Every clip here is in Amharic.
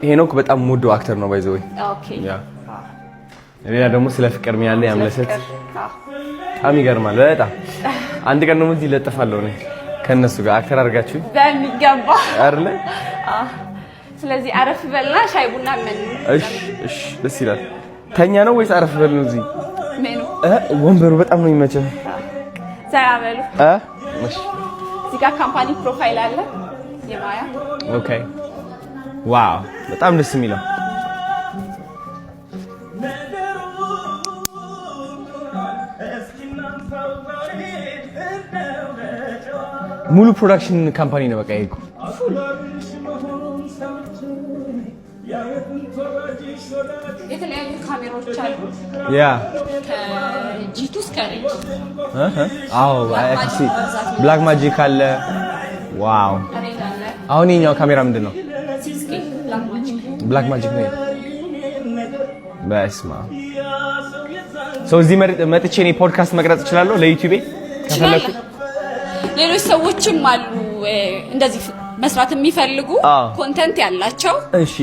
ሄኖክ በጣም ሙዶ አክተር ነው ባይዘው ኦኬ ያ ሌላ ደግሞ ስለ ፍቅር ሚያለ ያምለሰት በጣም ይገርማል በጣም አንድ ቀን ነው እዚህ ለጥፋለሁ ነው ከነሱ ጋር አክተር አድርጋችሁ በሚገባ አይደል ስለዚህ አረፍ በልና ሻይ ቡና ምን እሺ ደስ ይላል ተኛ ነው ወይስ አረፍ በል ነው እዚህ ሜኑ ወንበሩ በጣም ነው የሚመቸው ዘና በሉ እሺ እዚህ ጋር ካምፓኒ ፕሮፋይል አለ የማያ ኦኬ ዋው በጣም ደስ የሚለው ሙሉ ፕሮዳክሽን ካምፓኒ ነው በቃ ይሄ የተለያዩ ካሜራዎች አሉ ያ ከጂቱ እስከ ሬድ አዎ አይሲ ብላክ ማጂክ አለ ዋው አሁን የኛው ካሜራ ምንድነው ብላክ ማጂክ ነው በስማ እዚህ መጥቼ እኔ ፖድካስት መቅረጽ እችላለሁ ለዩቲዩብ ከፈለኩ ሌሎች ሰዎችም አሉ እንደዚህ መስራት የሚፈልጉ ኮንተንት ያላቸው እሺ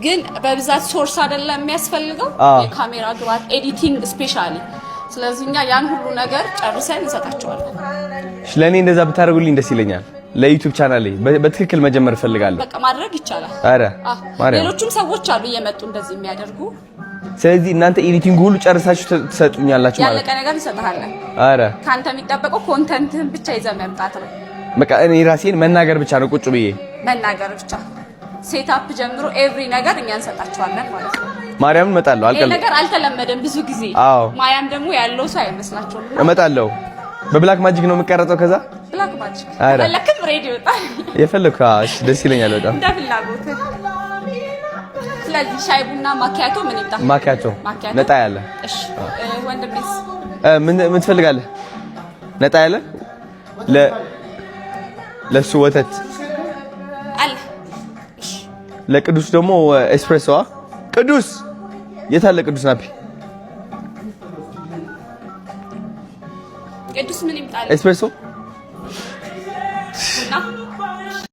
ግን በብዛት ሶርስ አይደለም የሚያስፈልገው የካሜራ ግባት ኤዲቲንግ ስፔሻሊ ስለዚህኛ ያን ሁሉ ነገር ጨርሰን እንሰጣቸዋለን ለኔ እንደዛ ብታደርጉልኝ ደስ ይለኛል ለዩቲዩብ ቻናሌ በትክክል መጀመር ፈልጋለሁ በቃ ማድረግ ይቻላል አረ ማርያም ሌሎችም ሰዎች አሉ እየመጡ እንደዚህ የሚያደርጉ ስለዚህ እናንተ ኤዲቲንግ ሁሉ ጨርሳችሁ ተሰጡኛላችሁ ማለት ያለቀ ነገር እንሰጣለን አረ ካንተ የሚጠበቀው ኮንተንትን ብቻ ይዘህ መምጣት ነው በቃ እኔ ራሴን መናገር ብቻ ነው ቁጭ ብዬ መናገር ብቻ ሴትአፕ ጀምሮ ኤቭሪ ነገር እኛ እንሰጣቸዋለን ማለት ነው ማርያም እመጣለሁ ይሄ ነገር አልተለመደም ብዙ ጊዜ ማያም ደግሞ ያለው ሰው አይመስላችሁም እመጣለሁ በብላክ ማጂክ ነው የምቀረጸው ከዛ ብላክ ማጂክ ለከም ሬዲዮ ጣል የፈለኩ እሺ ደስ ይለኛል በጣም እንደፍላጎት ስለዚህ ሻይ ቡና ማኪያቶ ምን ይጣ ማኪያቶ ነጣ ያለ እሺ ወንድምስ ምን ትፈልጋለህ ነጣ ያለ ለሱ ወተት አለ እሺ ለቅዱስ ደግሞ ኤስፕሬሶ ቅዱስ የታለ ቅዱስ ናፒ ቅዱስ ምን ይምጣል ኤስፕሬሶ